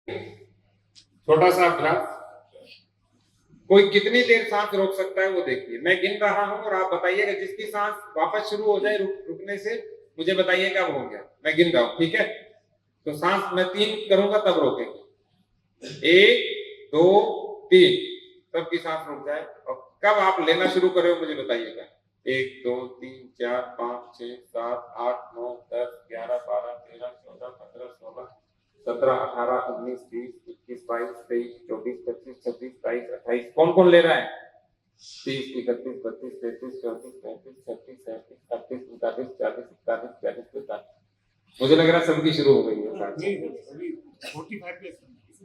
छोटा सा अभ्यास, कोई कितनी देर सांस रोक सकता है वो देखिए। मैं गिन रहा हूं और आप बताइएगा, जिसकी सांस वापस शुरू हो जाए रुकने से मुझे बताइएगा वो हो गया। मैं गिन रहा हूं, ठीक है? तो सांस मैं 3 करूंगा तब रोकेंगे। 1 2 3, सबकी सांस रुक जाए। और कब आप लेना शुरू कर रहे हो मुझे बताइएगा। 1 2 3 4 5 6 7 8 9 10 11 12 13 14 15 16 17 18 19 20 21 22 23 24 25 26 27 28। कौन कौन ले रहा है? 30 31 32 33 34 35 36 37 38 39 40 41 42 43 मुझे लग रहा है सबकी शुरू हो गई है।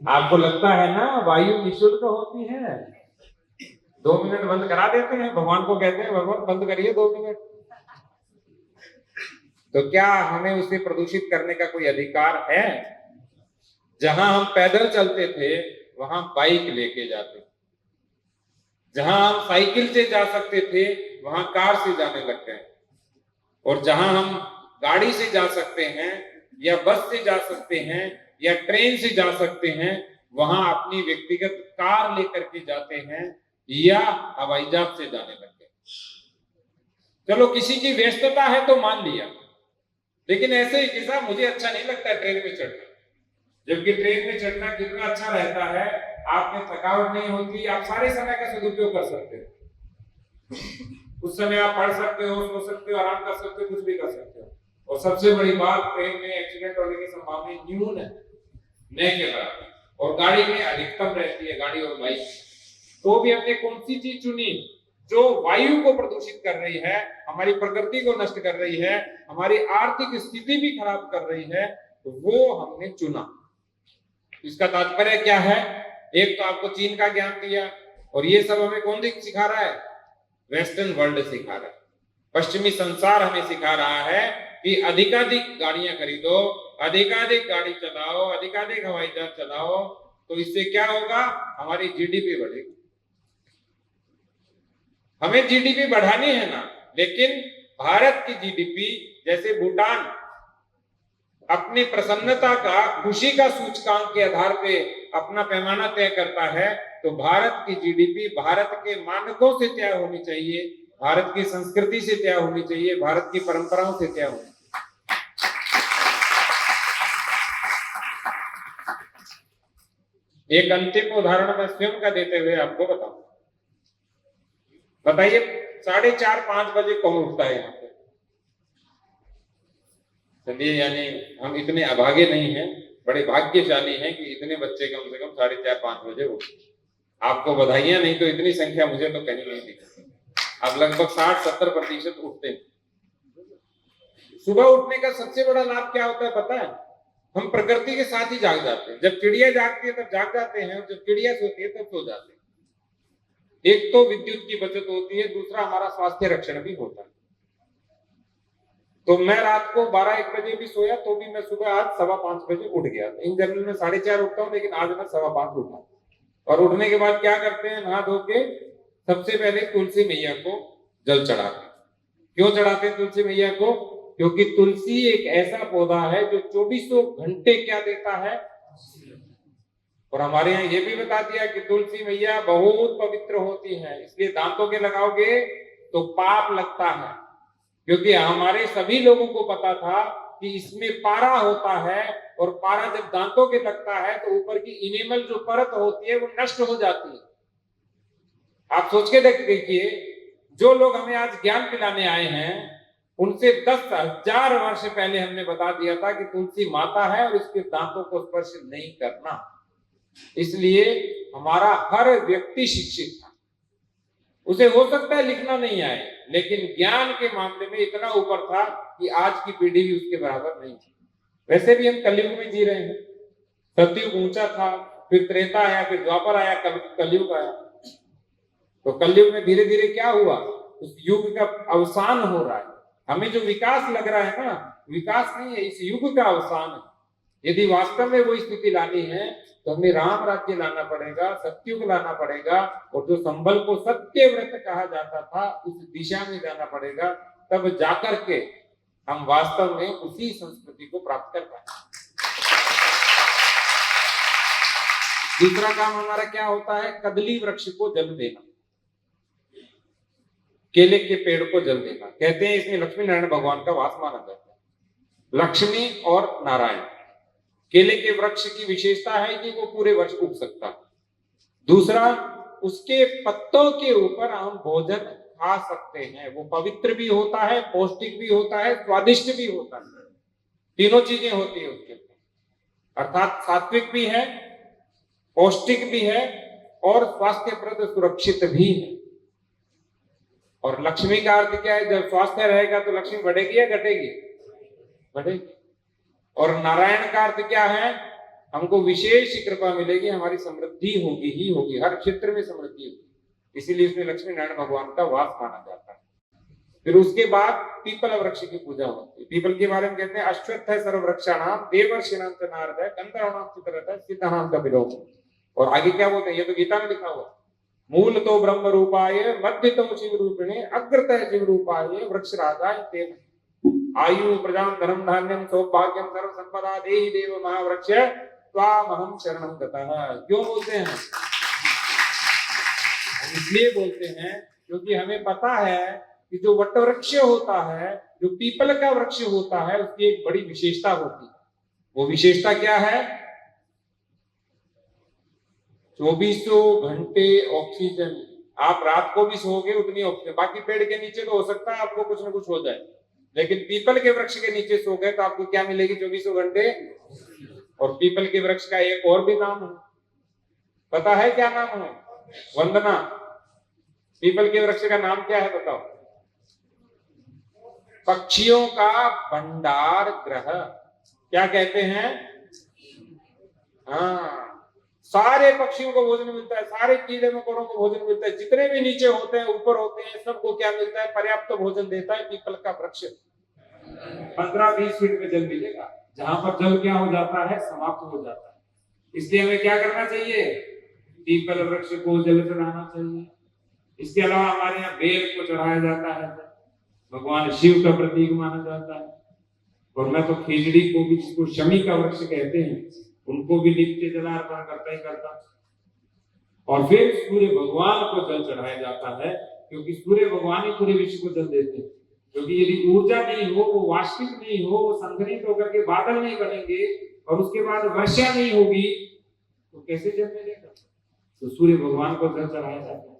आपको लगता है ना वायु निःशुल्क होती है? 2 मिनट बंद करा देते हैं, भगवान को कहते हैं भगवान बंद करिए 2 मिनट। तो क्या हमें उसे प्रदूषित करने का कोई अधिकार है? जहां हम पैदल चलते थे वहां बाइक लेके जाते, जहां हम साइकिल से जा सकते थे वहां कार से जाने लग गए, और जहां हम गाड़ी से जा सकते हैं या बस से जा सकते हैं या ट्रेन से जा सकते हैं वहां अपनी व्यक्तिगत कार लेकर के जाते हैं या हवाई जहाज से जाने लग गए। चलो किसी की व्यस्तता है तो मान लिया, लेकिन ऐसे ही किसा मुझे अच्छा नहीं लगता ट्रेन में चढ़ना, जबकि ट्रेन में चढ़ना कितना अच्छा रहता है, आपने थकावट नहीं होती, आप सारे समय का सदुपयोग कर सकते हो। उस समय आप पढ़ सकते हो, सो सकते हो, आराम कर सकते हो, कुछ भी कर सकते हो। और सबसे बड़ी बात, ट्रेन में एक्सीडेंट होने की संभावना न्यून है, न के बराबर, और गाड़ी में अधिकतम रहती है, गाड़ी और बाइक। तो भी हमने कौन सी चीज चुनी जो वायु को प्रदूषित कर रही है, हमारी प्रकृति को नष्ट कर रही है, हमारी आर्थिक स्थिति भी खराब कर रही है, तो वो हमने चुना। इसका तात्पर्य क्या है? एक तो आपको चीन का ज्ञान दिया, और ये सब हमें कौन सिखा रहा है? वेस्टर्न वर्ल्ड सिखा रहा है, पश्चिमी संसार हमें सिखा रहा है कि अधिकाधिक गाड़ियां खरीदो, अधिकाधिक गाड़ी चलाओ, अधिकाधिक हवाई जहाज चलाओ, तो इससे क्या होगा? हमारी जीडीपी बढ़ेगी। हमें जीडीपी बढ़ानी है ना, लेकिन भारत की जीडीपी, जैसे भूटान अपनी प्रसन्नता का, खुशी का सूचकांक के आधार पे अपना पैमाना तय करता है, तो भारत की जीडीपी भारत के मानकों से तय होनी चाहिए, भारत की संस्कृति से तय होनी चाहिए, भारत की परंपराओं से तय होनी चाहिए। एक अंतिम उदाहरण मैं स्वयं का देते हुए आपको बताऊं। बताइए 4:30-5 बजे कौन उठता है यहाँ पे? चलिए, यानी हम इतने अभागे नहीं हैं, बड़े भाग्यशाली हैं कि इतने बच्चे कम से कम 4:30-5 बजे उठते। आपको बधाइयां, नहीं तो इतनी संख्या मुझे तो कहीं नहीं दिखती। अब लगभग 60-70% उठते हैं। सुबह उठने का सबसे बड़ा लाभ क्या होता है पता है? हम प्रकृति के साथ ही जाग जाते हैं। जब चिड़िया जागती है तब जाग जाते हैं, और जब चिड़िया सोती है तब सो जाते हैं। एक तो विद्युत की बचत होती है, दूसरा हमारा स्वास्थ्य रक्षण भी होता है। तो मैं रात को 12-1 बजे भी सोया तो भी मैं सुबह आज 5:15 बजे उठ गया। इन जनरल में 4:30 उठता हूँ, लेकिन आज मैं 5:15 उठा। और उठने के बाद क्या करते हैं? नहा धो के सबसे पहले तुलसी मैया को जल चढ़ाते हैं। क्यों चढ़ाते हैं तुलसी मैया को? क्योंकि तुलसी एक ऐसा पौधा है जो 24 घंटे क्या देता है? और हमारे यहाँ ये भी बता दिया कि तुलसी मैया बहुत पवित्र होती है, इसलिए दांतों के लगाओगे तो पाप लगता है। क्योंकि हमारे सभी लोगों को पता था कि इसमें पारा होता है, और पारा जब दांतों के लगता है तो ऊपर की इनेमल जो परत होती है वो नष्ट हो जाती है। आप सोच के देखिए, जो लोग हमें आज ज्ञान पिलाने आए हैं उनसे 10,000 वर्ष पहले हमने बता दिया था कि तुलसी माता है और इसके दांतों को स्पर्श नहीं करना। इसलिए हमारा हर व्यक्ति शिक्षित था। उसे हो सकता है लिखना नहीं आए, लेकिन ज्ञान के मामले में इतना ऊपर था कि आज की पीढ़ी भी उसके बराबर नहीं थी। वैसे भी हम कलयुग में जी रहे हैं। सतयुग ऊंचा था, फिर त्रेता आया, फिर द्वापर आया, कलयुग आया। तो कलयुग में धीरे धीरे क्या हुआ? उस युग का अवसान हो रहा है। हमें जो विकास लग रहा है ना, विकास नहीं है, इस युग का अवसान है। यदि वास्तव में वो स्थिति लानी है तो हमें राम राज्य लाना पड़ेगा, सत्युग लाना पड़ेगा, और जो संबल को सत्य व्रत कहा जाता था उस दिशा में जाना पड़ेगा। तब जाकर के हम वास्तव में उसी संस्कृति को प्राप्त कर पाएंगे। दूसरा काम हमारा क्या होता है, कदली वृक्ष को जल देना, केले के पेड़ को जल देना। कहते हैं इसमें लक्ष्मी नारायण भगवान का वास माना जाता है। लक्ष्मी और नारायण, केले के वृक्ष की विशेषता है कि वो पूरे वर्ष उग सकता है। दूसरा, उसके पत्तों के ऊपर हम भोजन खा सकते हैं, वो पवित्र भी होता है, पौष्टिक भी होता है, स्वादिष्ट भी होता है, तीनों चीजें होती है उसके अंदर। अर्थात सात्विक भी है, पौष्टिक भी है और स्वास्थ्यप्रद सुरक्षित भी है। और लक्ष्मी का अर्थ क्या है, जब स्वास्थ्य रहेगा तो लक्ष्मी बढ़ेगी या घटेगी? बढ़ेगी। और नारायण का अर्थ क्या है, हमको विशेष कृपा मिलेगी, हमारी समृद्धि होगी ही होगी, हर क्षेत्र में समृद्धि होगी, इसीलिए उसमें लक्ष्मी नारायण भगवान का वास माना जाता है। फिर उसके बाद पीपल वृक्ष की पूजा होती है। पीपल के बारे में कहते हैं अश्वत्थ है सर्ववृक्षाणाम देवर्षिणां च नारद गंधर्वाणां चित्ररथ सिद्धानां कपिलो। और आगे क्या बोलते हैं, ये तो गीता में लिखा हुआ, मूल तो ब्रह्म रूपाय मध्य तो शिव रूपिणे अग्रतः शिव रूपाय वृक्ष राजा तेन आयु प्रजाम धर्म धान्यम सौभाग्यम सर्व संपदा देहि देव महावृक्ष त्वामहं शरणं गतः। क्यों बोलते हैं? इसलिए बोलते हैं क्योंकि हमें पता है कि जो वट वृक्ष होता है, जो पीपल का वृक्ष होता है, उसकी एक बड़ी विशेषता होती है। वो विशेषता क्या है? 24 घंटे ऑक्सीजन। आप रात को भी सोओगे उतनी ऑक्सीजन, बाकी पेड़ के नीचे तो हो सकता है आपको कुछ ना कुछ हो जाए, लेकिन पीपल के वृक्ष के नीचे सो गए तो आपको क्या मिलेगी? 24 घंटे। और पीपल के वृक्ष का एक और भी नाम है, पता है क्या नाम है? वंदना। पीपल के वृक्ष का नाम क्या है बताओ? पक्षियों का भंडार ग्रह। क्या कहते हैं? हाँ, सारे पक्षियों को भोजन मिलता है, सारे कीड़े मकोड़ों को भोजन मिलता है, जितने भी नीचे होते हैं ऊपर होते हैं, सबको क्या मिलता है? पर्याप्त भोजन देता है पीपल का वृक्ष। 15-20 फीट में जल मिलेगा, जहां पर जल क्या हो जाता है? समाप्त हो जाता है। इसलिए हमें क्या करना चाहिए? पीपल वृक्ष को जल चढ़ाना चाहिए। इसके अलावा हमारे यहाँ बेल को चढ़ाया जाता है, भगवान शिव का प्रतीक माना जाता है। और मैं तो खिजड़ी को भी, जिसको शमी का वृक्ष कहते हैं, उनको भी नित्य जलार्पण करता ही करता। और फिर सूर्य भगवान को जल चढ़ाया जाता है, क्योंकि सूर्य भगवान ही पूरे विश्व को जल देते हैं। क्योंकि यदि ऊर्जा नहीं हो, वो वाष्पित नहीं हो, वो संघनित होकर के बादल नहीं बनेंगे और उसके बाद वर्षा नहीं होगी तो कैसे जल मिलेगा? तो सूर्य भगवान को जल चढ़ाया जाता है।